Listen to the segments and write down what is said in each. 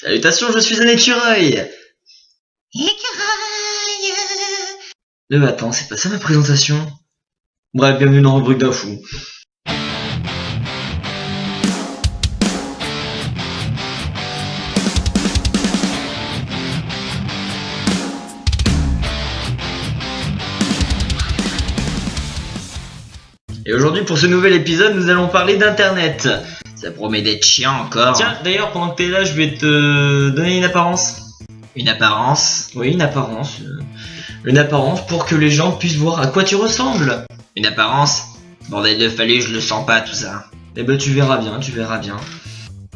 Salutations, je suis un écureuil. Écureuil. Attends, c'est pas ça ma présentation. Bref, bienvenue dans Rubrique d'un fou. Et aujourd'hui, pour ce nouvel épisode, nous allons parler d'internet. Ça promet d'être chiant encore. Tiens, d'ailleurs, pendant que t'es là, je vais te donner une apparence. Une apparence? Oui, une apparence. Une apparence pour que les gens puissent voir à quoi tu ressembles. Une apparence? Bordel de phallus, je le sens pas tout ça. Eh ben tu verras bien, tu verras bien.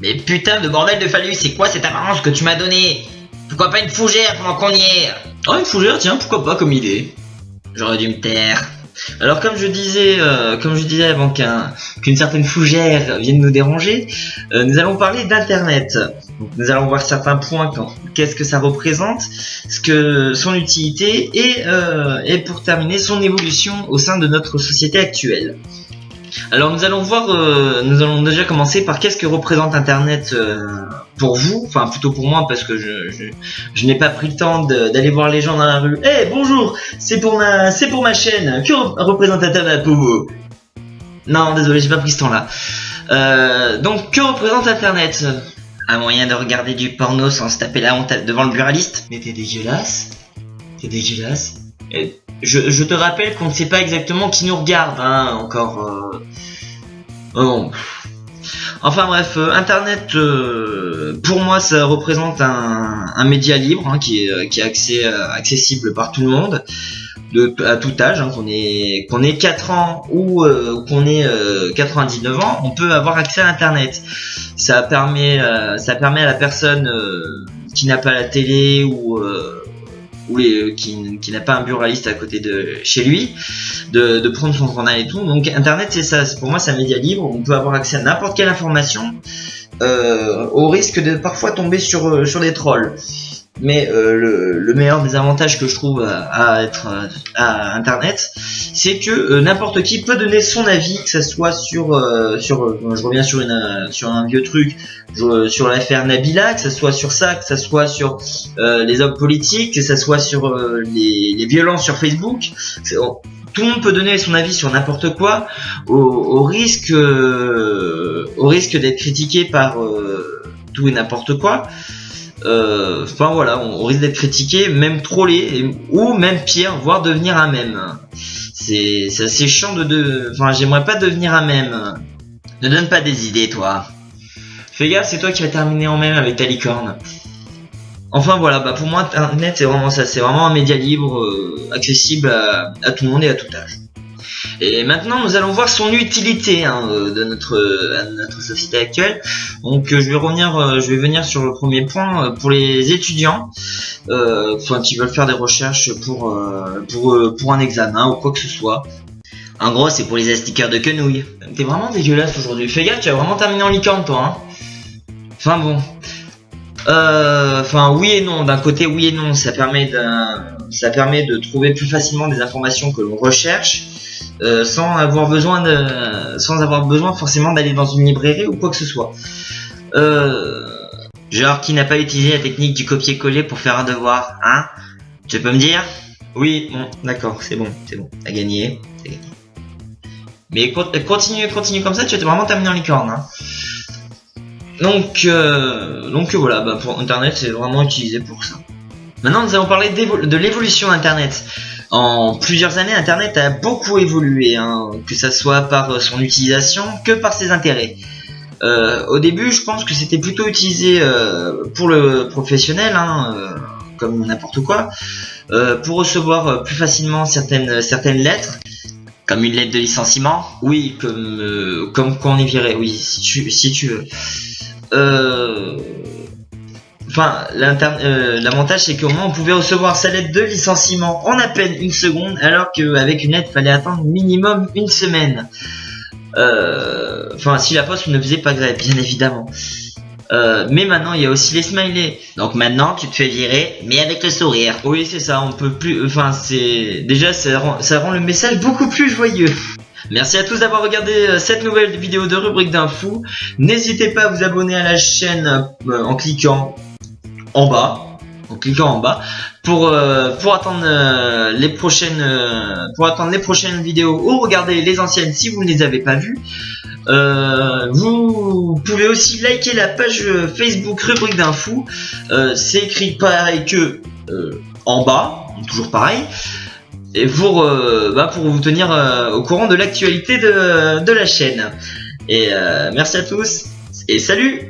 Mais putain de bordel de phallus, c'est quoi cette apparence que tu m'as donnée? Pourquoi pas une fougère pendant qu'on y est? Oh, une fougère, tiens, pourquoi pas comme idée. J'aurais dû me taire. Alors comme je disais avant qu'une certaine fougère vienne nous déranger, nous allons parler d'internet. Donc, nous allons voir certains points, qu'est-ce que ça représente, son utilité et pour terminer son évolution au sein de notre société actuelle. Alors nous allons déjà commencer par qu'est-ce que représente internet pour vous, enfin plutôt pour moi parce que je n'ai pas pris le temps d'aller voir les gens dans la rue. Eh bonjour, c'est pour ma chaîne. Que représente internet pour vous? Non, désolé, j'ai pas pris ce temps-là. Donc que représente internet? Un moyen de regarder du porno sans se taper la honte devant le buraliste. Mais t'es dégueulasse. T'es dégueulasse. Et je te rappelle qu'on ne sait pas exactement qui nous regarde, hein, encore. Bon. Enfin bref, internet, pour moi, ça représente un média libre, hein, qui est accessible par tout le monde, à tout âge, hein, qu'on ait 4 ans ou qu'on ait 99 ans, on peut avoir accès à internet. Ça permet à la personne qui n'a pas la télé ou qui n'a pas un buraliste à côté de chez lui de prendre son journal et tout. Donc internet, c'est ça, pour moi c'est un média libre, on peut avoir accès à n'importe quelle information au risque de parfois tomber sur des trolls. Mais le meilleur des avantages que je trouve à internet, c'est que n'importe qui peut donner son avis, que ça soit je reviens sur un vieux truc, sur l'affaire Nabila, que ça soit sur ça, que ça soit sur les hommes politiques, que ça soit sur les violences sur Facebook. Tout le monde peut donner son avis sur n'importe quoi, au risque d'être critiqué par tout et n'importe quoi. Enfin voilà, on risque d'être critiqué, même trollé, ou même pire, voire devenir un mème. C'est assez chiant enfin j'aimerais pas devenir un mème. Ne donne pas des idées, toi. Fais gaffe, c'est toi qui vas terminer en mème avec ta licorne. Enfin voilà, pour moi internet c'est vraiment ça, c'est vraiment un média libre, accessible à tout le monde et à tout âge. Et maintenant nous allons voir son utilité, hein, de notre société actuelle. Donc je vais venir sur le premier point pour les étudiants qui veulent faire des recherches pour un examen ou quoi que ce soit. En gros c'est pour les astiqueurs de quenouilles. T'es vraiment dégueulasse aujourd'hui, fais gaffe, tu as vraiment terminé en licorne toi, hein. Enfin bon. Oui et non, d'un côté oui et non, ça permet de trouver plus facilement des informations que l'on recherche, sans avoir besoin forcément d'aller dans une librairie ou quoi que ce soit. Genre qui n'a pas utilisé la technique du copier-coller pour faire un devoir, hein? Tu peux me dire? Oui, bon, d'accord, c'est bon, t'as gagné. Mais continue comme ça, tu vas vraiment terminer en licorne, hein. Donc voilà, pour internet c'est vraiment utilisé pour ça. Maintenant nous allons parler de l'évolution d'internet. En plusieurs années, internet a beaucoup évolué, hein, que ça soit par son utilisation que par ses intérêts. Au début je pense que c'était plutôt utilisé pour le professionnel, hein, comme n'importe quoi, pour recevoir plus facilement certaines lettres, comme une lettre de licenciement, oui, comme quand on est viré, oui, si tu veux. L'avantage c'est qu'au moins on pouvait recevoir sa lettre de licenciement en à peine une seconde, alors qu'avec une lettre il fallait attendre minimum une semaine. Si la poste ne faisait pas grève, bien évidemment. Mais maintenant il y a aussi les smileys. Donc maintenant tu te fais virer, mais avec le sourire. Oui c'est ça, on peut plus. Ça rend le message beaucoup plus joyeux. Merci à tous d'avoir regardé cette nouvelle vidéo de Rubrique d'un fou. N'hésitez pas à vous abonner à la chaîne en cliquant en bas, en cliquant en bas, pour attendre les prochaines vidéos ou regarder les anciennes si vous ne les avez pas vues. Vous pouvez aussi liker la page Facebook Rubrique d'un Fou. C'est écrit pareil que en bas, toujours pareil, et pour vous tenir au courant de l'actualité de la chaîne. Et merci à tous et salut!